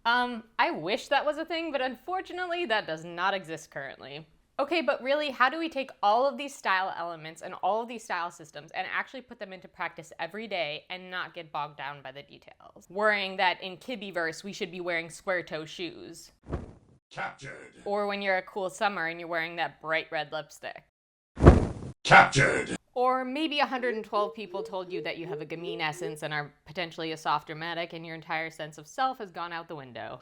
I wish that was a thing, but unfortunately that does not exist currently. Okay, but really, how do we take all of these style elements and all of these style systems and actually put them into practice every day and not get bogged down by the details? Worrying that in Kibbeverse we should be wearing square toe shoes. Captured. Or when you're a cool summer and you're wearing that bright red lipstick. Captured. Or maybe 112 people told you that you have a gamine essence and are potentially a soft dramatic and your entire sense of self has gone out the window.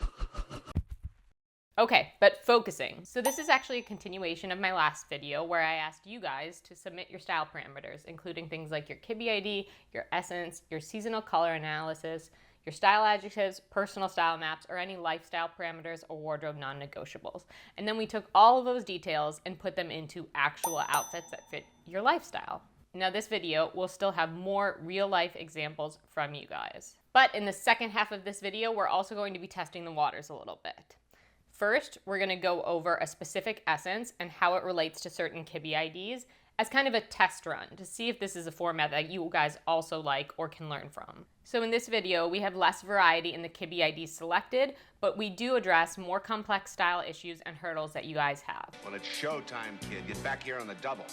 Okay, but focusing. So this is actually a continuation of my last video where I asked you guys to submit your style parameters, including things like your Kibbe ID, your essence, your seasonal color analysis, your style adjectives, personal style maps, or any lifestyle parameters or wardrobe non-negotiables. And then we took all of those details and put them into actual outfits that fit your lifestyle. Now this video will still have more real-life examples from you guys. But in the second half of this video, we're also going to be testing the waters a little bit. First, we're going to go over a specific essence and how it relates to certain Kibbe IDs as kind of a test run to see if this is a format that you guys also like or can learn from. So in this video, we have less variety in the Kibbe IDs selected, but we do address more complex style issues and hurdles that you guys have. Well, it's showtime, kid. Get back here on the double.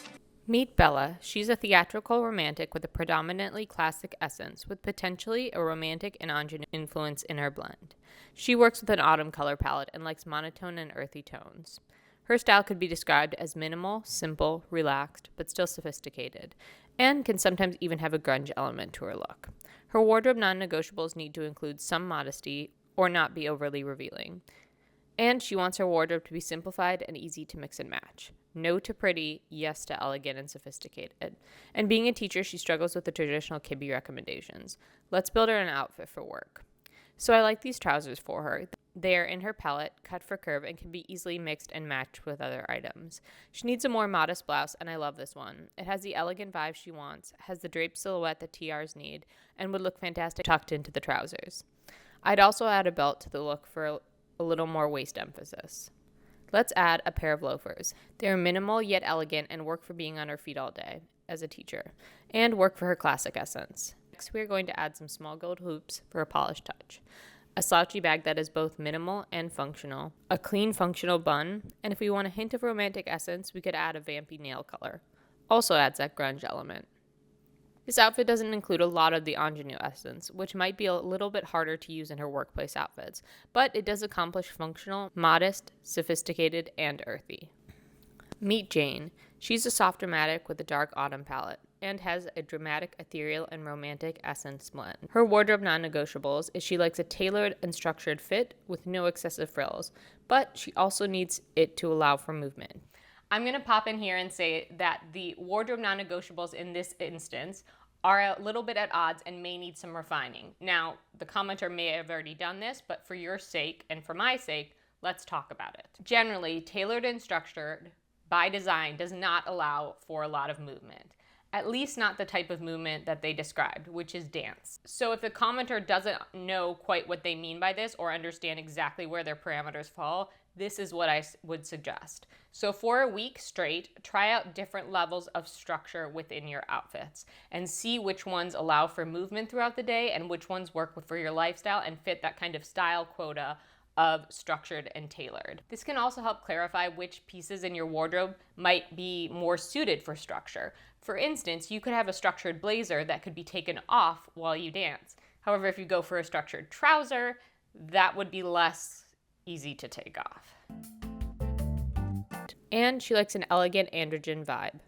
Meet Bella. She's a theatrical romantic with a predominantly classic essence, with potentially a romantic and androgynous influence in her blend. She works with an autumn color palette and likes monotone and earthy tones. Her style could be described as minimal, simple, relaxed, but still sophisticated, and can sometimes even have a grunge element to her look. Her wardrobe non-negotiables need to include some modesty or not be overly revealing. And she wants her wardrobe to be simplified and easy to mix and match. No to pretty, yes to elegant and sophisticated. And being a teacher, she struggles with the traditional Kibbe recommendations. Let's build her an outfit for work. So I like these trousers for her. They are in her palette, cut for curve, and can be easily mixed and matched with other items. She needs a more modest blouse, and I love this one. It has the elegant vibe she wants, has the draped silhouette that TRs need, and would look fantastic tucked into the trousers. I'd also add a belt to the look for a little more waist emphasis. Let's add a pair of loafers. They are minimal yet elegant and work for being on her feet all day as a teacher, and work for her classic essence. Next, we are going to add some small gold hoops for a polished touch, a slouchy bag that is both minimal and functional, a clean functional bun, and if we want a hint of romantic essence, we could add a vampy nail color. Also adds that grunge element. This outfit doesn't include a lot of the ingenue essence, which might be a little bit harder to use in her workplace outfits, but it does accomplish functional, modest, sophisticated, and earthy. Meet Jane. She's a soft dramatic with a dark autumn palette and has a dramatic, ethereal, and romantic essence blend. Her wardrobe non-negotiables is she likes a tailored and structured fit with no excessive frills, but she also needs it to allow for movement. I'm going to pop in here and say that the wardrobe non-negotiables in this instance are a little bit at odds and may need some refining. Now, the commenter may have already done this, but for your sake and for my sake, let's talk about it. Generally, tailored and structured by design does not allow for a lot of movement. At least not the type of movement that they described, which is dance. So if the commenter doesn't know quite what they mean by this or understand exactly where their parameters fall, this is what I would suggest. So for a week straight, try out different levels of structure within your outfits and see which ones allow for movement throughout the day and which ones work for your lifestyle and fit that kind of style quota of structured and tailored. This can also help clarify which pieces in your wardrobe might be more suited for structure. For instance, you could have a structured blazer that could be taken off while you dance. However, if you go for a structured trouser, that would be less easy to take off. And she likes an elegant androgen vibe.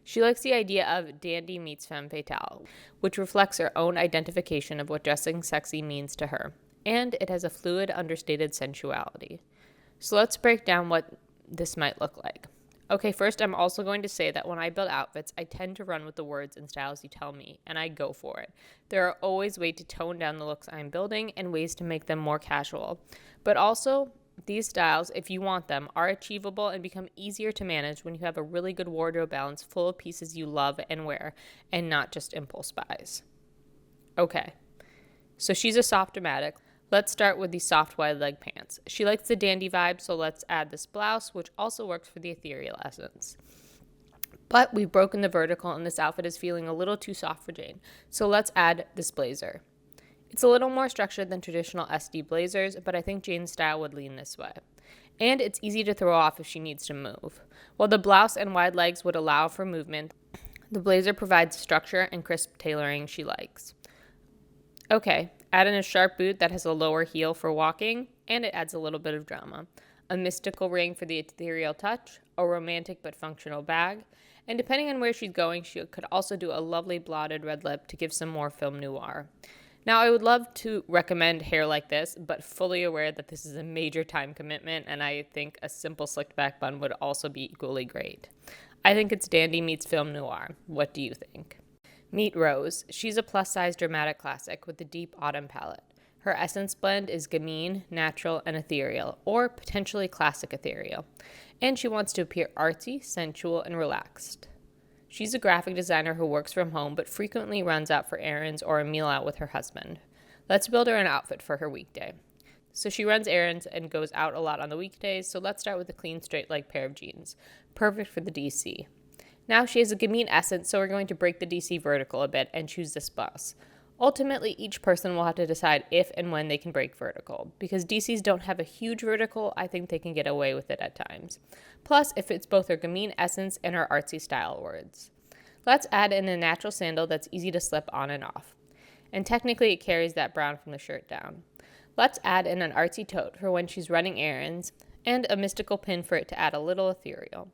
She likes the idea of dandy meets femme fatale, which reflects her own identification of what dressing sexy means to her. And it has a fluid, understated sensuality. So let's break down what this might look like. Okay, first I'm also going to say that when I build outfits, I tend to run with the words and styles you tell me, and I go for it. There are always ways to tone down the looks I'm building and ways to make them more casual. But also, these styles, if you want them, are achievable and become easier to manage when you have a really good wardrobe balance full of pieces you love and wear, and not just impulse buys. Okay, so she's a soft dramatic. Let's start with the soft wide leg pants. She likes the dandy vibe, so let's add this blouse, which also works for the ethereal essence. But we've broken the vertical and this outfit is feeling a little too soft for Jane, so let's add this blazer. It's a little more structured than traditional SD blazers, but I think Jane's style would lean this way. And it's easy to throw off if she needs to move. While the blouse and wide legs would allow for movement, the blazer provides structure and crisp tailoring she likes. Okay, add in a sharp boot that has a lower heel for walking, and it adds a little bit of drama. A mystical ring for the ethereal touch, a romantic but functional bag, and depending on where she's going, she could also do a lovely blotted red lip to give some more film noir. Now, I would love to recommend hair like this, but fully aware that this is a major time commitment, and I think a simple slicked back bun would also be equally great. I think it's dandy meets film noir. What do you think? Meet Rose. She's a plus-size dramatic classic with a deep autumn palette. Her essence blend is gamine, natural, and ethereal, or potentially classic ethereal. And she wants to appear artsy, sensual, and relaxed. She's a graphic designer who works from home but frequently runs out for errands or a meal out with her husband. Let's build her an outfit for her weekday. So she runs errands and goes out a lot on the weekdays, so let's start with a clean, straight-leg pair of jeans. Perfect for the DC. Now she has a gamine essence, so we're going to break the DC vertical a bit and choose this blouse. Ultimately, each person will have to decide if and when they can break vertical. Because DCs don't have a huge vertical, I think they can get away with it at times. Plus, it fits both her gamine essence and her artsy style words. Let's add in a natural sandal that's easy to slip on and off. And technically, it carries that brown from the shirt down. Let's add in an artsy tote for when she's running errands, and a mystical pin for it to add a little ethereal.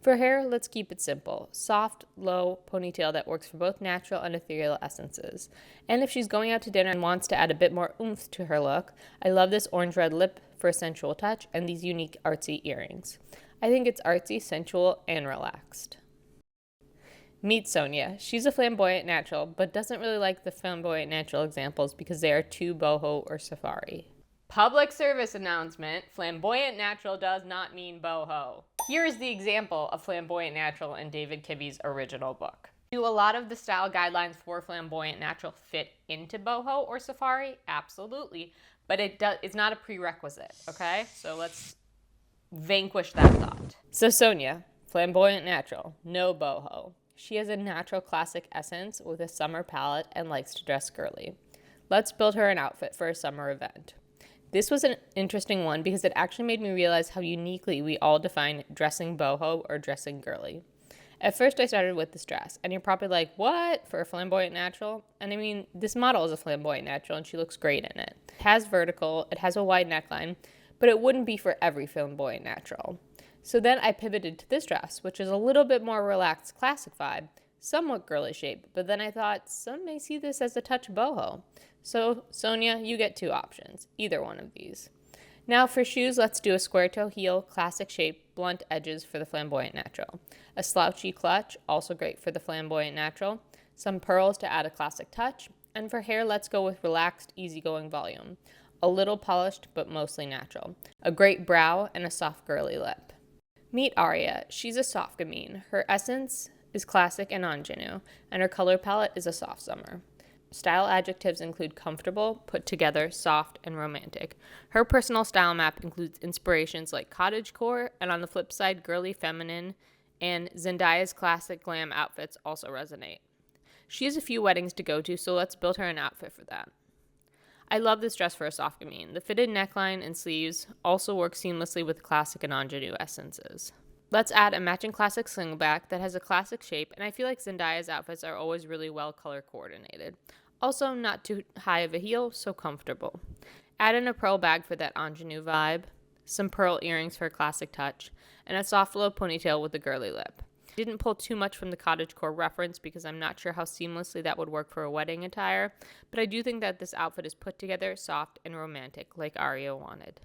For hair, let's keep it simple. Soft, low ponytail that works for both natural and ethereal essences. And if she's going out to dinner and wants to add a bit more oomph to her look, I love this orange-red lip for a sensual touch and these unique artsy earrings. I think it's artsy, sensual, and relaxed. Meet Sonia. She's a flamboyant natural, but doesn't really like the flamboyant natural examples because they are too boho or safari. Public service announcement, flamboyant natural does not mean boho. Here is the example of flamboyant natural in David Kibbe's original book. Do a lot of the style guidelines for flamboyant natural fit into boho or safari? Absolutely, but it's not a prerequisite, okay? So let's vanquish that thought. So Sonia, flamboyant natural, no boho. She has a natural classic essence with a summer palette and likes to dress girly. Let's build her an outfit for a summer event. This was an interesting one because it actually made me realize how uniquely we all define dressing boho or dressing girly. At first I started with this dress, and you're probably like, what? For a flamboyant natural? And I mean, this model is a flamboyant natural and she looks great in it. It has vertical, it has a wide neckline, but it wouldn't be for every flamboyant natural. So then I pivoted to this dress, which is a little bit more relaxed classic vibe, somewhat girly shape, but then I thought some may see this as a touch boho. So, Sonia, you get two options, either one of these. Now for shoes, let's do a square toe heel, classic shape, blunt edges for the flamboyant natural. A slouchy clutch, also great for the flamboyant natural. Some pearls to add a classic touch. And for hair, let's go with relaxed, easygoing volume. A little polished, but mostly natural. A great brow and a soft girly lip. Meet Aria. She's a soft gamine. Her essence is classic and ingenue, and her color palette is a soft summer. Style adjectives include comfortable, put together, soft, and romantic. Her personal style map includes inspirations like cottagecore, and on the flip side, girly feminine, and Zendaya's classic glam outfits also resonate. She has a few weddings to go to, so let's build her an outfit for that. I love this dress for a soft gamine. The fitted neckline and sleeves also work seamlessly with classic and ingenue essences. Let's add a matching classic slingback that has a classic shape, and I feel like Zendaya's outfits are always really well color coordinated. Also, not too high of a heel, so comfortable. Add in a pearl bag for that ingenue vibe, some pearl earrings for a classic touch, and a soft low ponytail with a girly lip. Didn't pull too much from the cottagecore reference because I'm not sure how seamlessly that would work for a wedding attire, but I do think that this outfit is put together, soft, and romantic like Aria wanted.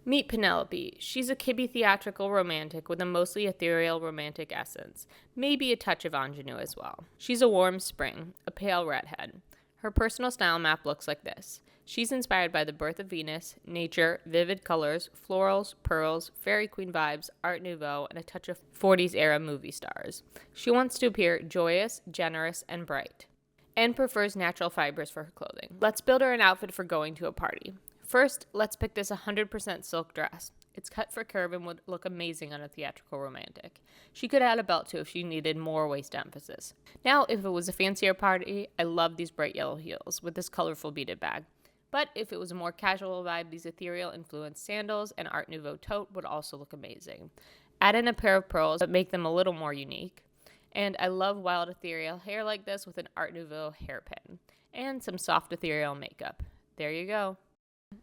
Meet Penelope. She's a Kibbe theatrical romantic with a mostly ethereal romantic essence, maybe a touch of ingenue as well. She's a warm spring, a pale redhead. Her personal style map looks like this. She's inspired by the birth of Venus, nature, vivid colors, florals, pearls, fairy queen vibes, art nouveau, and a touch of 40s era movie stars. She wants to appear joyous, generous, and bright, and prefers natural fibers for her clothing. Let's build her an outfit for going to a party. First, let's pick this 100% silk dress. It's cut for curve and would look amazing on a theatrical romantic. She could add a belt too if she needed more waist emphasis. Now, if it was a fancier party, I love these bright yellow heels with this colorful beaded bag. But if it was a more casual vibe, these ethereal influenced sandals and Art Nouveau tote would also look amazing. Add in a pair of pearls but make them a little more unique. And I love wild ethereal hair like this with an Art Nouveau hairpin. And some soft ethereal makeup. There you go.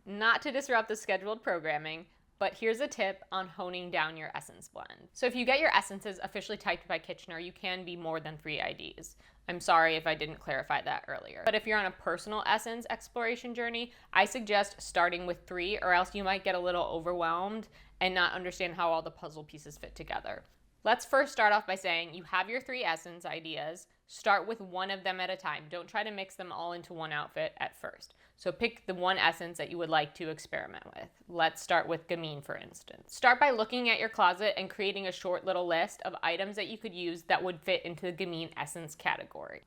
Not to disrupt the scheduled programming, but here's a tip on honing down your essence blend. So if you get your essences officially typed by Kitchener, you can be more than 3 IDs. I'm sorry if I didn't clarify that earlier. But if you're on a personal essence exploration journey, I suggest starting with 3, or else you might get a little overwhelmed and not understand how all the puzzle pieces fit together. Let's first start off by saying you have your 3 essence ideas. Start with one of them at a time. Don't try to mix them all into one outfit at first. So pick the one essence that you would like to experiment with. Let's start with gamine, for instance. Start by looking at your closet and creating a short little list of items that you could use that would fit into the gamine essence category.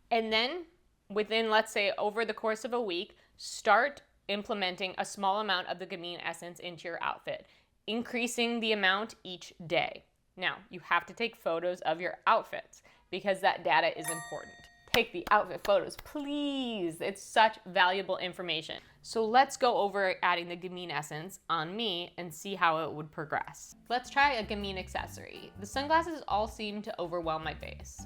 And then within, let's say, over the course of a week, start implementing a small amount of the gamine essence into your outfit, increasing the amount each day. Now, you have to take photos of your outfits because that data is important. Take the outfit photos, please. It's such valuable information. So let's go over adding the gamine essence on me and see how it would progress. Let's try a gamine accessory. The sunglasses all seem to overwhelm my face.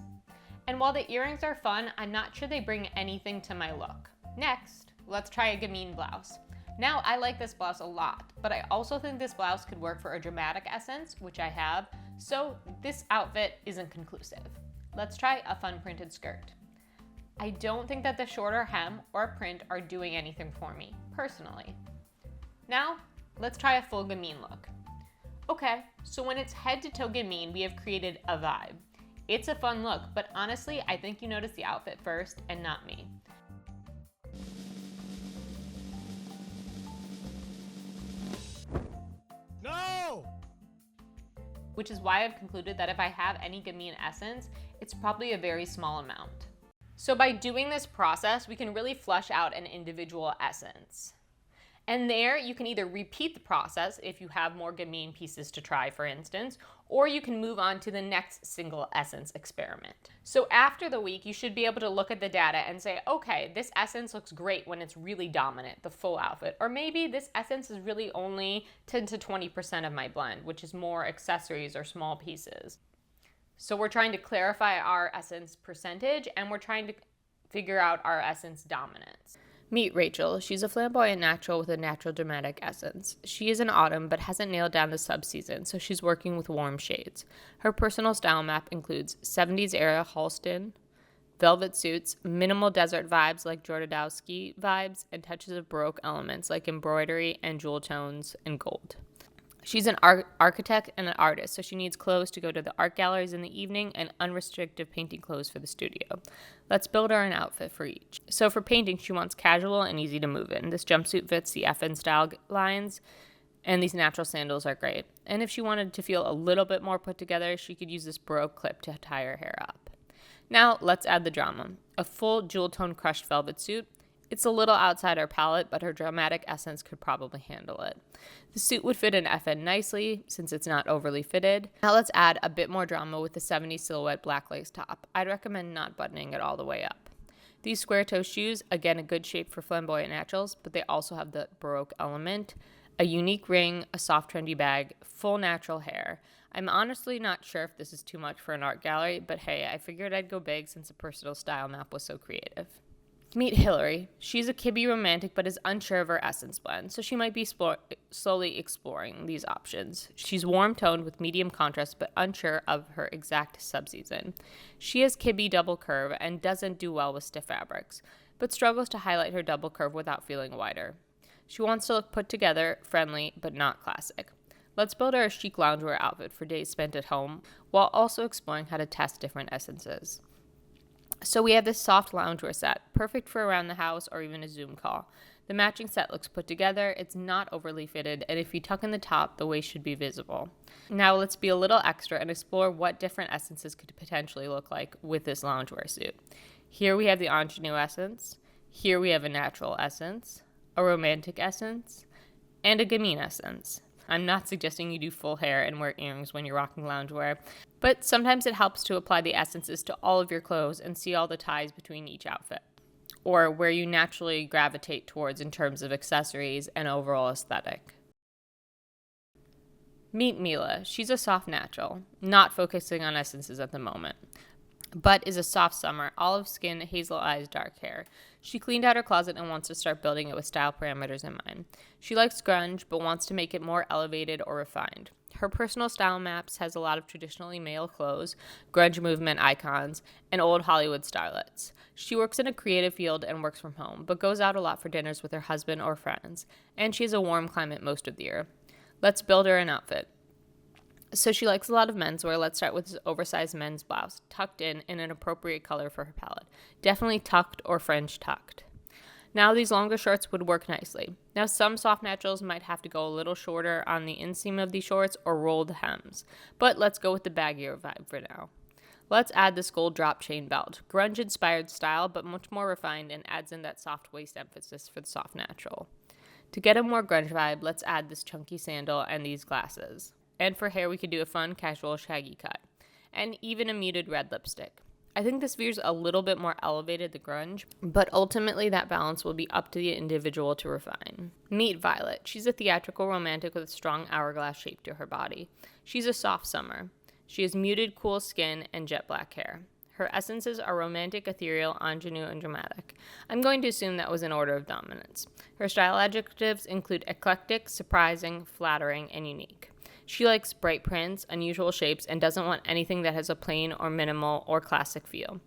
And while the earrings are fun, I'm not sure they bring anything to my look. Next, let's try a gamine blouse. Now, I like this blouse a lot, but I also think this blouse could work for a dramatic essence, which I have, so this outfit isn't conclusive. Let's try a fun printed skirt. I don't think that the shorter hem or print are doing anything for me, personally. Now, let's try a full gamine look. Okay, so when it's head to toe gamine, we have created a vibe. It's a fun look, but honestly, I think you noticed the outfit first and not me. No! Which is why I've concluded that if I have any gamine essence, it's probably a very small amount. So by doing this process, we can really flesh out an individual essence. And there you can either repeat the process if you have more gamine pieces to try, for instance, or you can move on to the next single essence experiment. So after the week, you should be able to look at the data and say, okay, this essence looks great when it's really dominant, the full outfit. Or maybe this essence is really only 10 to 20% of my blend, which is more accessories or small pieces. So we're trying to clarify our essence percentage and we're trying to figure out our essence dominance. Meet Rachel. She's a flamboyant natural with a natural dramatic essence. She is in autumn but hasn't nailed down the subseason, so she's working with warm shades. Her personal style map includes 70s era Halston, velvet suits, minimal desert vibes like Jodorowsky vibes, and touches of Baroque elements like embroidery and jewel tones and gold. She's an architect and an artist, so she needs clothes to go to the art galleries in the evening and unrestricted painting clothes for the studio. Let's build her an outfit for each. So for painting, she wants casual and easy to move in. This jumpsuit fits the FN style lines, and these natural sandals are great. And if she wanted to feel a little bit more put together, she could use this Baroque clip to tie her hair up. Now, let's add the drama. A full jewel tone crushed velvet suit. It's a little outside her palette, but her dramatic essence could probably handle it. The suit would fit in FN nicely since it's not overly fitted. Now let's add a bit more drama with the 70s silhouette black lace top. I'd recommend not buttoning it all the way up. These square toe shoes, again a good shape for flamboyant naturals, but they also have the Baroque element. A unique ring, a soft trendy bag, full natural hair. I'm honestly not sure if this is too much for an art gallery, but hey, I figured I'd go big since the personal style map was so creative. Meet Hillarg. She's a Kibbe romantic but is unsure of her essence blend, so she might be slowly exploring these options. She's warm-toned with medium contrast but unsure of her exact subseason. She has Kibbe double curve and doesn't do well with stiff fabrics, but struggles to highlight her double curve without feeling wider. She wants to look put together, friendly, but not classic. Let's build her a chic loungewear outfit for days spent at home, while also exploring how to test different essences. So we have this soft loungewear set, perfect for around the house or even a Zoom call. The matching set looks put together, it's not overly fitted, and if you tuck in the top, the waist should be visible. Now let's be a little extra and explore what different essences could potentially look like with this loungewear suit. Here we have the ingenue essence, here we have a natural essence, a romantic essence, and a gamine essence. I'm not suggesting you do full hair and wear earrings when you're rocking loungewear, but sometimes it helps to apply the essences to all of your clothes and see all the ties between each outfit, or where you naturally gravitate towards in terms of accessories and overall aesthetic. Meet Mila. She's a soft natural, not focusing on essences at the moment, but is a soft summer, olive skin, hazel eyes, dark hair. She cleaned out her closet and wants to start building it with style parameters in mind. She likes grunge, but wants to make it more elevated or refined. Her personal style maps has a lot of traditionally male clothes, grunge movement icons, and old Hollywood starlets. She works in a creative field and works from home, but goes out a lot for dinners with her husband or friends, and she has a warm climate most of the year. Let's build her an outfit. So she likes a lot of menswear. Let's start with this oversized men's blouse, tucked in an appropriate color for her palette. Definitely tucked or French tucked. Now these longer shorts would work nicely. Now some soft naturals might have to go a little shorter on the inseam of these shorts or roll the hems, but let's go with the baggier vibe for now. Let's add this gold drop chain belt. Grunge inspired style, but much more refined and adds in that soft waist emphasis for the soft natural. To get a more grunge vibe, let's add this chunky sandal and these glasses. And for hair, we could do a fun, casual, shaggy cut. And even a muted red lipstick. I think this veer's a little bit more elevated than grunge, but ultimately that balance will be up to the individual to refine. Meet Violet. She's a theatrical romantic with a strong hourglass shape to her body. She's a soft summer. She has muted, cool skin and jet black hair. Her essences are romantic, ethereal, ingenue, and dramatic. I'm going to assume that was in order of dominance. Her style adjectives include eclectic, surprising, flattering, and unique. She likes bright prints, unusual shapes, and doesn't want anything that has a plain or minimal or classic feel.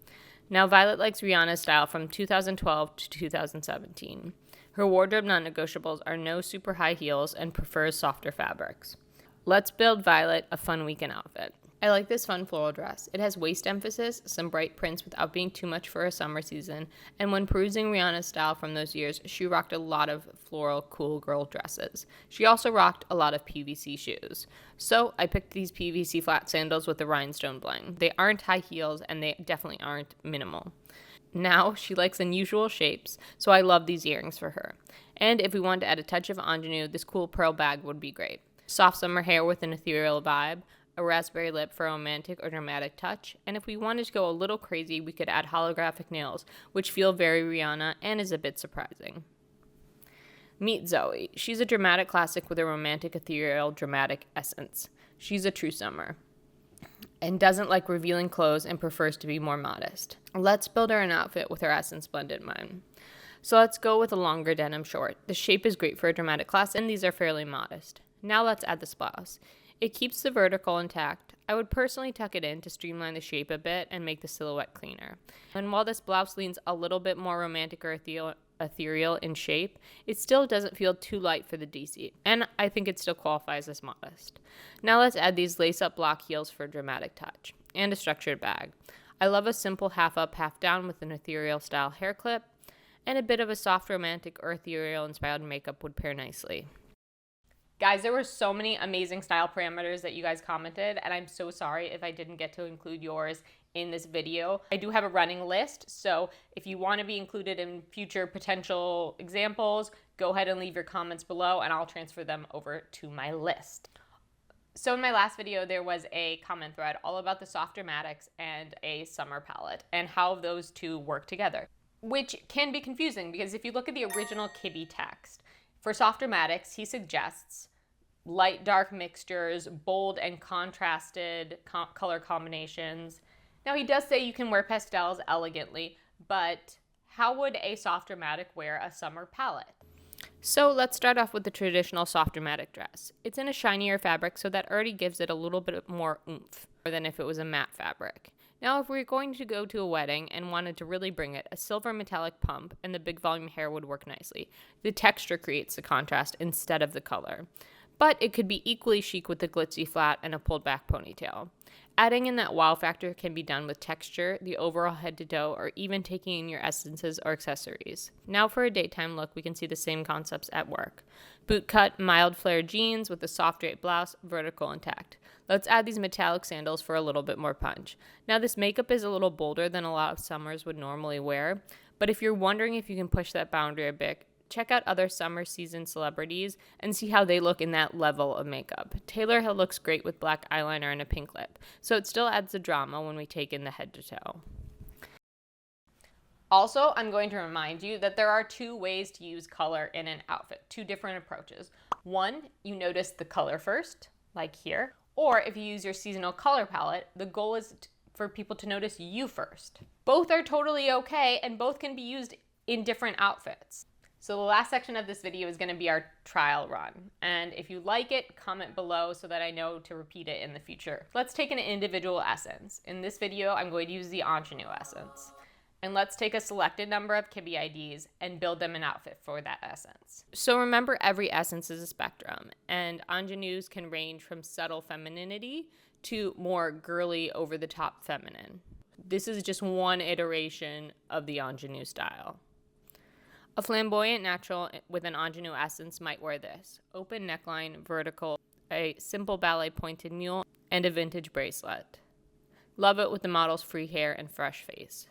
Now, Violet likes Rihanna's style from 2012 to 2017. Her wardrobe non-negotiables are no super high heels and prefers softer fabrics. Let's build Violet a fun weekend outfit. I like this fun floral dress. It has waist emphasis, some bright prints without being too much for a summer season, and when perusing Rihanna's style from those years, she rocked a lot of floral cool girl dresses. She also rocked a lot of PVC shoes. So I picked these PVC flat sandals with the rhinestone bling. They aren't high heels and they definitely aren't minimal. Now, she likes unusual shapes, so I love these earrings for her. And if we want to add a touch of ingenue, this cool pearl bag would be great. Soft summer hair with an ethereal vibe, a raspberry lip for a romantic or dramatic touch, and if we wanted to go a little crazy, we could add holographic nails, which feel very Rihanna and is a bit surprising. Meet Zoe. She's a dramatic classic with a romantic, ethereal, dramatic essence. She's a true summer and doesn't like revealing clothes and prefers to be more modest. Let's build her an outfit with her essence blended in mind. So let's go with a longer denim short. The shape is great for a dramatic class, and these are fairly modest. Now let's add this blouse. It keeps the vertical intact. I would personally tuck it in to streamline the shape a bit and make the silhouette cleaner. And while this blouse leans a little bit more romantic or ethereal in shape, it still doesn't feel too light for the DC, and I think it still qualifies as modest. Now let's add these lace-up block heels for a dramatic touch, and a structured bag. I love a simple half up, half down with an ethereal style hair clip, and a bit of a soft romantic or ethereal inspired makeup would pair nicely. Guys, there were so many amazing style parameters that you guys commented, and I'm so sorry if I didn't get to include yours in this video. I do have a running list, so if you want to be included in future potential examples, go ahead and leave your comments below and I'll transfer them over to my list. So in my last video, there was a comment thread all about the soft dramatics and a summer palette and how those two work together, which can be confusing because if you look at the original Kibbe text, for soft dramatics, he suggests light-dark mixtures, bold and contrasted color combinations. Now, he does say you can wear pastels elegantly, but how would a soft dramatic wear a summer palette? So let's start off with the traditional soft dramatic dress. It's in a shinier fabric, so that already gives it a little bit more oomph than if it was a matte fabric. Now, if we're going to go to a wedding and wanted to really bring it, a silver metallic pump and the big volume hair would work nicely. The texture creates the contrast instead of the color. But it could be equally chic with the glitzy flat and a pulled back ponytail. Adding in that wow factor can be done with texture, the overall head to toe, or even taking in your essences or accessories. Now for a daytime look, we can see the same concepts at work. Boot cut, mild flared jeans with a soft drape blouse, vertical intact. Let's add these metallic sandals for a little bit more punch. Now this makeup is a little bolder than a lot of summers would normally wear, but if you're wondering if you can push that boundary a bit, Check out other summer season celebrities and see how they look in that level of makeup. Taylor Hill looks great with black eyeliner and a pink lip, so it still adds the drama when we take in the head to toe. Also, I'm going to remind you that there are 2 ways to use color in an outfit, 2 different approaches. One, you notice the color first, like here, or if you use your seasonal color palette, the goal is for people to notice you first. Both are totally okay, and both can be used in different outfits. So the last section of this video is going to be our trial run. And if you like it, comment below so that I know to repeat it in the future. Let's take an individual essence. In this video, I'm going to use the ingenue essence. And let's take a selected number of Kibbe IDs and build them an outfit for that essence. So remember, every essence is a spectrum, and ingenues can range from subtle femininity to more girly, over-the-top feminine. This is just one iteration of the ingenue style. A flamboyant natural with an ingenue essence might wear this: open neckline, vertical, a simple ballet pointed mule, and a vintage bracelet. Love it with the model's free hair and fresh face.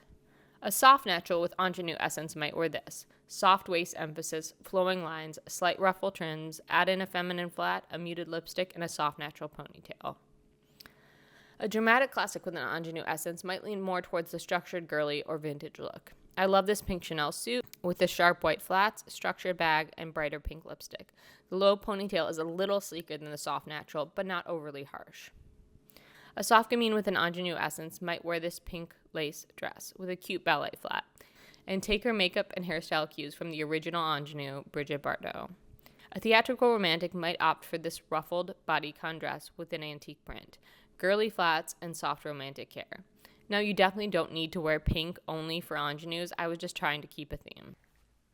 A soft natural with ingenue essence might wear this: soft waist emphasis, flowing lines, slight ruffle trims, add in a feminine flat, a muted lipstick, and a soft natural ponytail. A dramatic classic with an ingenue essence might lean more towards the structured girly or vintage look. I love this pink Chanel suit with the sharp white flats, structured bag, and brighter pink lipstick. The low ponytail is a little sleeker than the soft natural, but not overly harsh. A soft gamine with an ingenue essence might wear this pink lace dress with a cute ballet flat and take her makeup and hairstyle cues from the original ingenue, Brigitte Bardot. A theatrical romantic might opt for this ruffled bodycon dress with an antique print, girly flats, and soft romantic hair. Now, you definitely don't need to wear pink only for ingenues. I was just trying to keep a theme.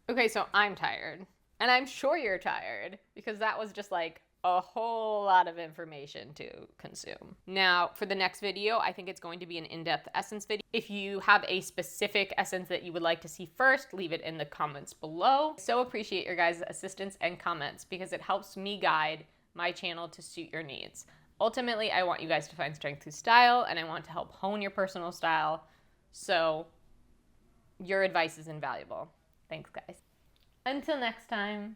Okay, so I'm tired. And I'm sure you're tired, because that was just like a whole lot of information to consume. Now, for the next video, I think it's going to be an in-depth essence video. If you have a specific essence that you would like to see first, leave it in the comments below. I so appreciate your guys' assistance and comments, because it helps me guide my channel to suit your needs. Ultimately, I want you guys to find strength through style, and I want to help hone your personal style, so your advice is invaluable. Thanks, guys. Until next time.